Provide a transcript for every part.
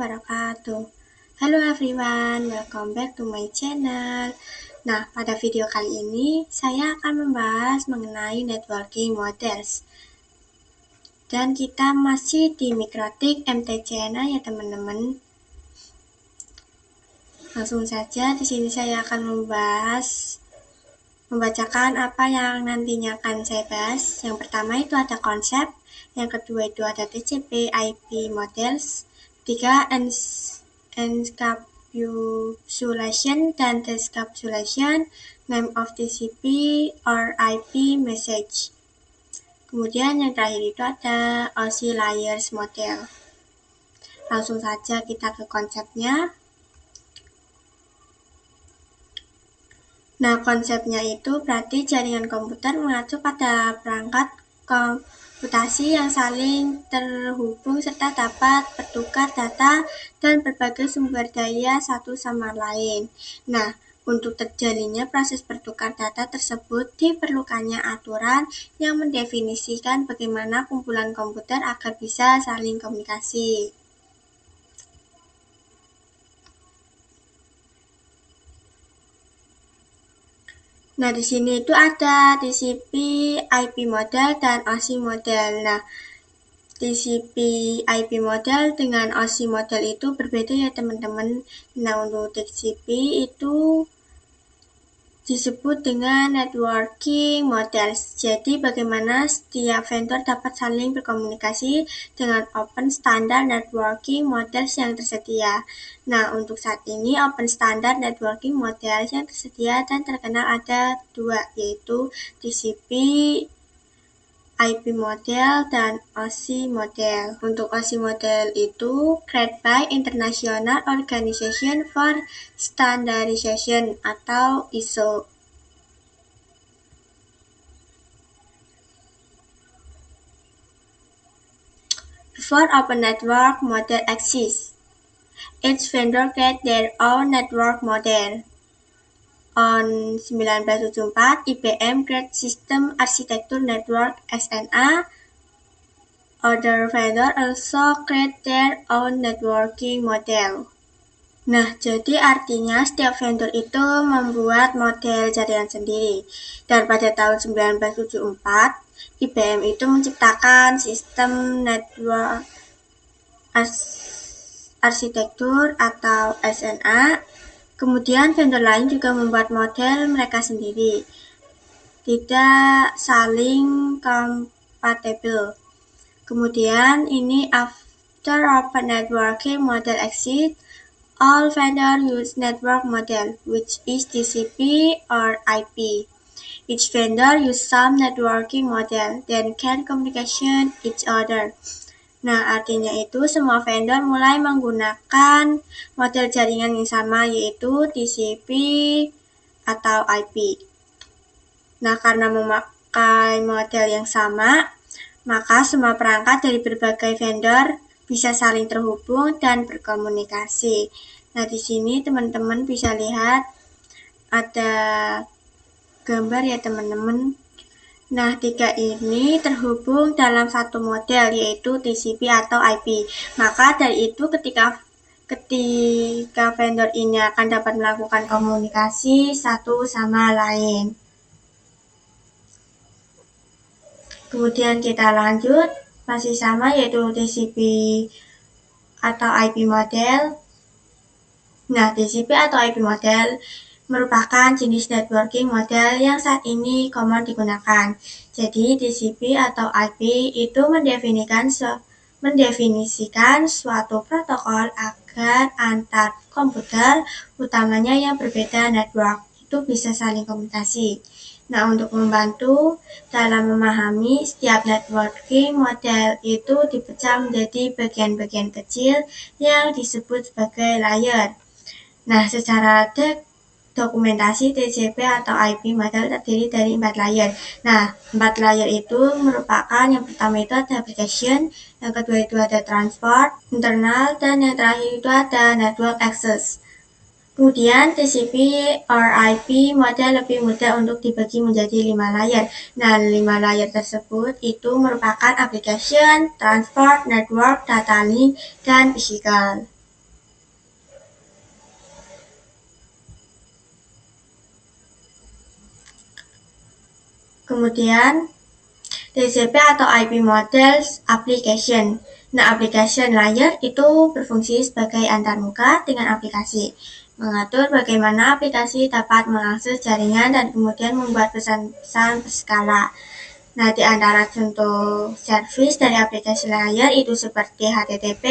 wabarakatuh. Hello everyone, welcome back to my channel. Nah, pada video kali ini saya akan membahas mengenai networking models. Dan kita masih di Mikrotik MTCNA ya teman-teman. Langsung saja di sini saya akan membacakan apa yang nantinya akan saya bahas. Yang pertama itu ada konsep, yang kedua itu ada TCP IP models, ketiga encapsulation dan decapsulation, name of TCP or IP message. Kemudian yang terakhir itu ada OSI layers model. Langsung saja kita ke konsepnya. Nah, konsepnya itu berarti jaringan komputer mengacu pada perangkat komputasi yang saling terhubung serta dapat bertukar data dan berbagai sumber daya satu sama lain. Nah, untuk terjalinnya proses bertukar data tersebut diperlukannya aturan yang mendefinisikan bagaimana kumpulan komputer agar bisa saling komunikasi. Nah, di sini itu ada TCP IP model dan OSI model. Nah, TCP IP model dengan OSI model itu berbeda ya teman-teman. Nah, untuk TCP itu disebut dengan networking models. Jadi bagaimana setiap vendor dapat saling berkomunikasi dengan open standard networking models yang tersedia. Nah, untuk saat ini open standard networking models yang tersedia dan terkenal ada dua, yaitu TCP IP model dan OSI model. Untuk OSI model itu created by International Organization for Standardization atau ISO. Before open network model exists, each vendor created their own network model. On 1974, IBM created System Architecture Network (SNA). Other vendors also create their own networking model. Nah, jadi artinya setiap vendor itu membuat model jaringan sendiri. Dan pada tahun 1974, IBM itu menciptakan sistem network arsitektur atau SNA. Kemudian vendor lain juga membuat model mereka sendiri. Tidak saling kompatibel. Kemudian ini after open networking model exist, all vendors use network model, which is TCP or IP. Each vendor use some networking model, then can communication each other. Nah, artinya itu semua vendor mulai menggunakan model jaringan yang sama, yaitu TCP atau IP. Nah, karena memakai model yang sama, maka semua perangkat dari berbagai vendor bisa saling terhubung dan berkomunikasi. Nah, di sini teman-teman bisa lihat ada gambar ya teman-teman. Nah, tiga ini terhubung dalam satu model, yaitu TCP atau IP. Maka dari itu ketika vendor ini akan dapat melakukan komunikasi satu sama lain. Kemudian kita lanjut, masih sama yaitu TCP atau IP model. Nah, TCP atau IP model merupakan jenis networking model yang saat ini common digunakan. Jadi, TCP atau IP itu mendefinisikan suatu protokol agar antar komputer, utamanya yang berbeda network, itu bisa saling komunikasi. Nah, untuk membantu dalam memahami setiap networking model itu dipecah menjadi bagian-bagian kecil yang disebut sebagai layer. Nah, secara dokumentasi TCP atau IP model terdiri dari 4 layer. Nah, 4 layer itu merupakan yang pertama itu ada application, yang kedua itu ada transport, internal, dan yang terakhir itu ada network access. Kemudian TCP or IP model lebih mudah untuk dibagi menjadi 5 layer. Nah, 5 layer tersebut itu merupakan application, transport, network, data link, dan physical. Kemudian TCP atau IP Models Application. Nah, application layer itu berfungsi sebagai antarmuka dengan aplikasi, mengatur bagaimana aplikasi dapat mengakses jaringan dan kemudian membuat pesan-pesan berskala. Nah, di antara contoh service dari aplikasi layer itu seperti HTTP,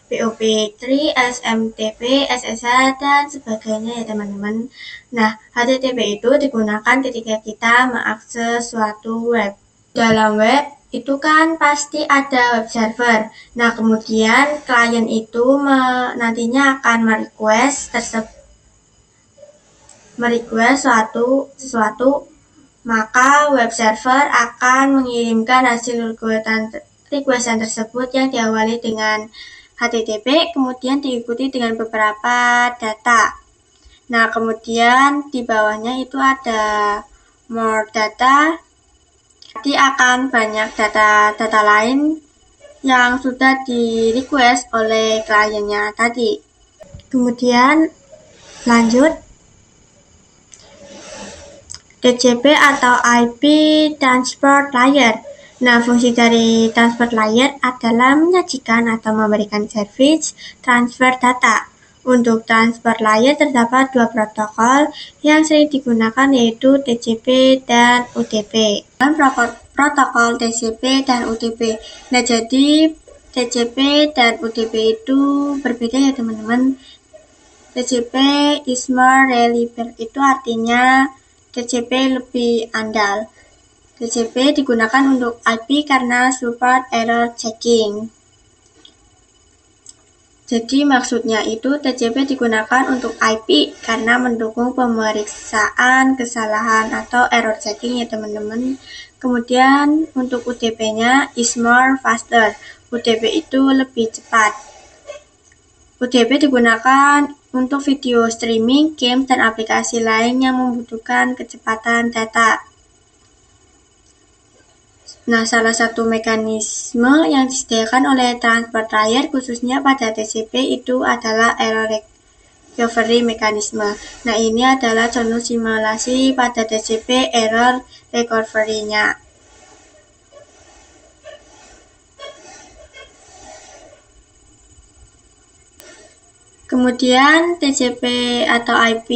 POP3, SMTP, SSH, dan sebagainya ya teman-teman. Nah, HTTP itu digunakan ketika kita mengakses suatu web. Dalam web itu kan pasti ada web server. Nah, kemudian klien itu nantinya akan merequest sesuatu, maka web server akan mengirimkan hasil requestan tersebut yang diawali dengan HTTP, kemudian diikuti dengan beberapa data. Nah, kemudian di bawahnya itu ada more data. Nanti akan banyak data lain yang sudah di request oleh kliennya tadi. Kemudian lanjut, TCP atau IP Transport Layer. Nah, fungsi dari transport layer adalah menyajikan atau memberikan service transfer data. Untuk transport layer terdapat dua protokol yang sering digunakan yaitu TCP dan UDP. Dan protokol TCP dan UDP. Nah, jadi TCP dan UDP itu berbeda ya teman-teman. TCP is more reliable, itu artinya TCP lebih andal. TCP digunakan untuk IP karena support error checking. Jadi maksudnya itu TCP digunakan untuk IP karena mendukung pemeriksaan kesalahan atau error checking ya teman-teman. Kemudian untuk UDP-nya is more faster. UDP itu lebih cepat. UDP digunakan untuk video streaming, game, dan aplikasi lain yang membutuhkan kecepatan data. Nah, salah satu mekanisme yang disediakan oleh transport layer khususnya pada TCP itu adalah error recovery mechanism. Nah, ini adalah contoh simulasi pada TCP error recovery-nya. Kemudian TCP atau IP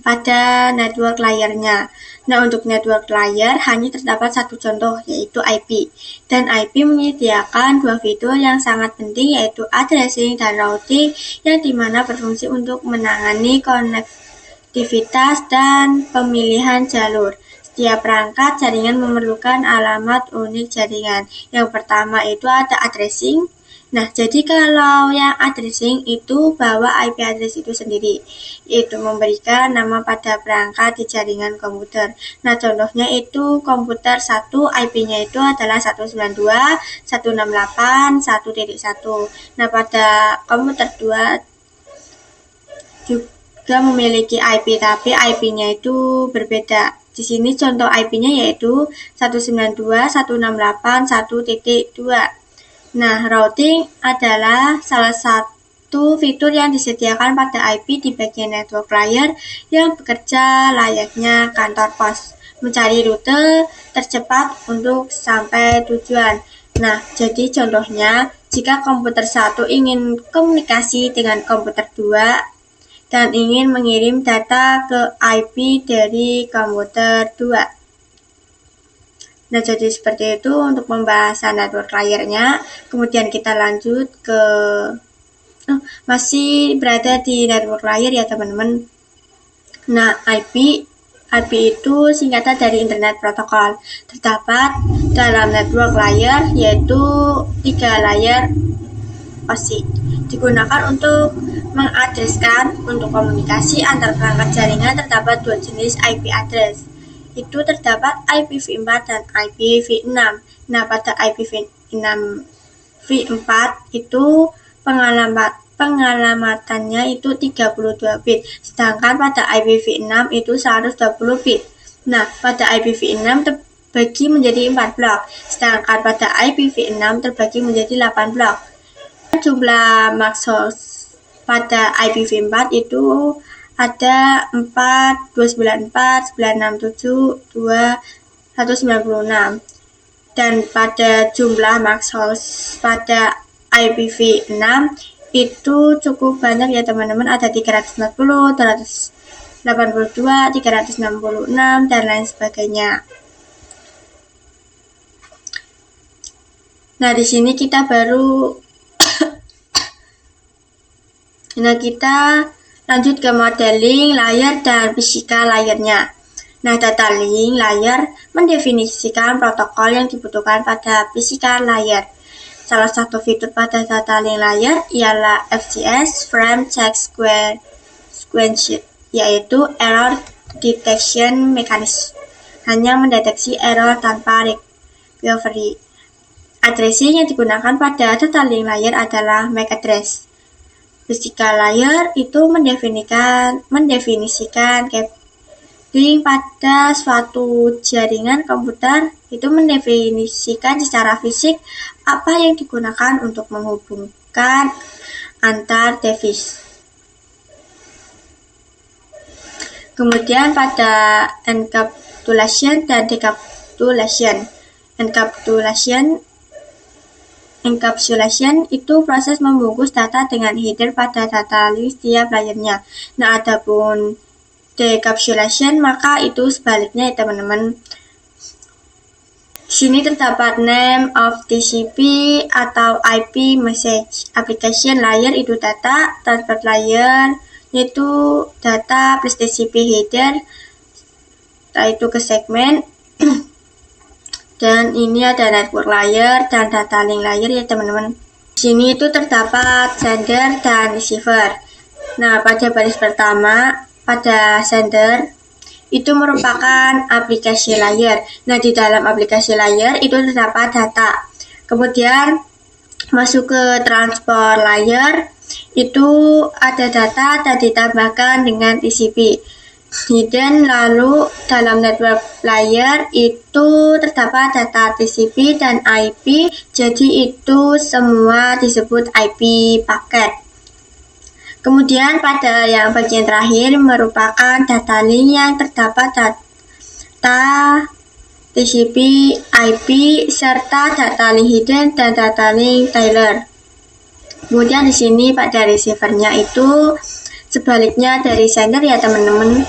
pada network layer-nya. Nah, untuk network layer hanya terdapat satu contoh, yaitu IP. Dan IP menyediakan dua fitur yang sangat penting, yaitu addressing dan routing, yang dimana berfungsi untuk menangani konektivitas dan pemilihan jalur. Setiap perangkat jaringan memerlukan alamat unik jaringan. Yang pertama itu ada addressing. Nah, jadi kalau yang addressing itu bawa IP address itu sendiri, yaitu memberikan nama pada perangkat di jaringan komputer. Nah, contohnya itu komputer 1, IP-nya itu adalah 192.168.1.1. Nah, pada komputer 2 juga memiliki IP, tapi IP-nya itu berbeda. Di sini contoh IP-nya yaitu 192.168.1.2. Nah, routing adalah salah satu fitur yang disediakan pada IP di bagian network layer yang bekerja layaknya kantor pos, mencari rute tercepat untuk sampai tujuan. Nah, jadi contohnya, jika komputer 1 ingin komunikasi dengan komputer 2 dan ingin mengirim data ke IP dari komputer 2. Nah, jadi seperti itu untuk pembahasan network layer-nya. Kemudian kita lanjut ke masih berada di network layer ya teman-teman. Nah, IP itu singkatan dari Internet Protocol. Terdapat dalam network layer yaitu 3 layer OSI. Digunakan untuk mengadreskan untuk komunikasi antar perangkat jaringan. Terdapat 2 jenis IP address. Itu terdapat IPv4 dan IPv6. Nah, pada IPv4 itu pengalamatannya itu 32 bit, sedangkan pada IPv6 itu 120 bit. Nah, pada IPv6 terbagi menjadi 4 blok, sedangkan pada IPv6 terbagi menjadi 8 blok. Jumlah max host pada IPv4 itu ada 4, 294, 967, 2, 196. Dan pada jumlah max host pada IPv6 itu cukup banyak ya teman-teman, ada 340, 382, 366 dan lain sebagainya. Nah, di sini kita baru nah, kita lanjut ke modeling layer dan physical layernya. Nah, data link layer mendefinisikan protokol yang dibutuhkan pada physical layer. Salah satu fitur pada data link layer ialah FCS Frame Check Sequence, yaitu Error Detection Mechanism. Hanya mendeteksi error tanpa recovery. Addressing yang digunakan pada data link layer adalah MAC address. Physical layer itu mendefinisikan link pada suatu jaringan komputer, itu mendefinisikan secara fisik apa yang digunakan untuk menghubungkan antar device. Kemudian pada encapsulation dan decapsulation. Encapsulation itu proses membungkus data dengan header pada data link setiap layernya. Nah, adapun decapsulation maka itu sebaliknya ya teman-teman. Di sini terdapat name of TCP atau IP message. Application layer itu data, transport layer yaitu data plus TCP header, yaitu ke segmen. Dan ini ada network layer dan data link layer ya teman-teman. Di sini itu terdapat sender dan receiver. Nah, pada baris pertama, pada sender itu merupakan aplikasi layer. Nah, di dalam aplikasi layer itu terdapat data. Kemudian masuk ke transport layer, itu ada data dan ditambahkan dengan TCP. Dan lalu dalam network layer itu terdapat data TCP dan IP, jadi itu semua disebut IP paket. Kemudian pada yang bagian terakhir merupakan data link yang terdapat data TCP, IP, serta data link hidden dan data link tailor. Kemudian di sini pada receivernya itu sebaliknya dari sender ya teman-teman.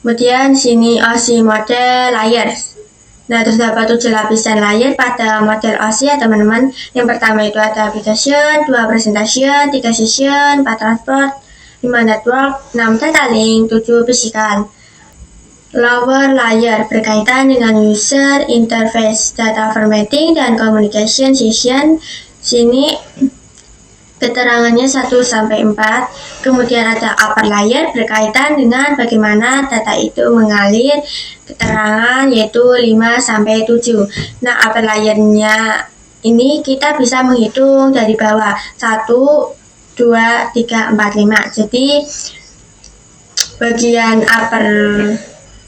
Kemudian di sini OSI model layers. Nah, terdapat 7 lapisan layer pada model OSI ya teman-teman. Yang pertama itu ada application, 2 presentation, 3 session, 4 transport, 5 network, 6 data link, 7 physical. Lower layer berkaitan dengan user interface, data formatting, dan communication session. Sini keterangannya 1-4. Kemudian ada upper layer berkaitan dengan bagaimana data itu mengalir, keterangan yaitu 5-7. Nah, upper layernya ini kita bisa menghitung dari bawah 1, 2, 3, 4, 5. Jadi bagian upper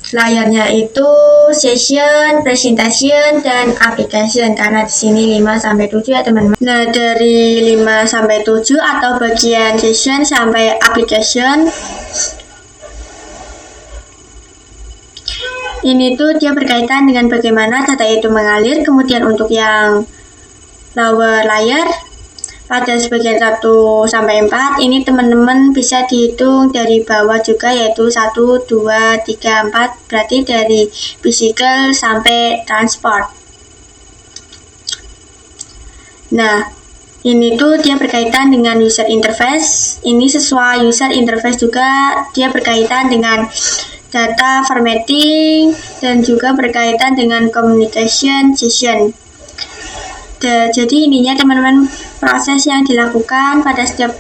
layarnya itu session, presentation, dan application, karena di sini 5-7 ya teman-teman. Nah, dari 5-7 atau bagian session sampai application ini tuh dia berkaitan dengan bagaimana data itu mengalir. Kemudian untuk yang lower layer pada sebagian 1-4 ini teman-teman bisa dihitung dari bawah juga, yaitu 1, 2, 3, 4, berarti dari physical sampai transport. Nah, ini tuh dia berkaitan dengan user interface. Ini sesuai user interface juga, dia berkaitan dengan data formatting dan juga berkaitan dengan communication session. Jadi ininya teman-teman, proses yang dilakukan pada setiap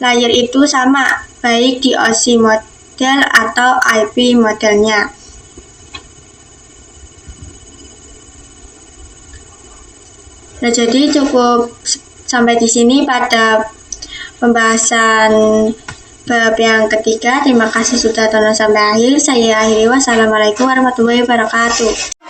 layer itu sama, baik di OSI model atau IP modelnya. Nah, jadi cukup sampai di sini pada pembahasan bab yang ketiga. Terima kasih sudah tonton sampai akhir. Saya akhiri. Wassalamualaikum warahmatullahi wabarakatuh.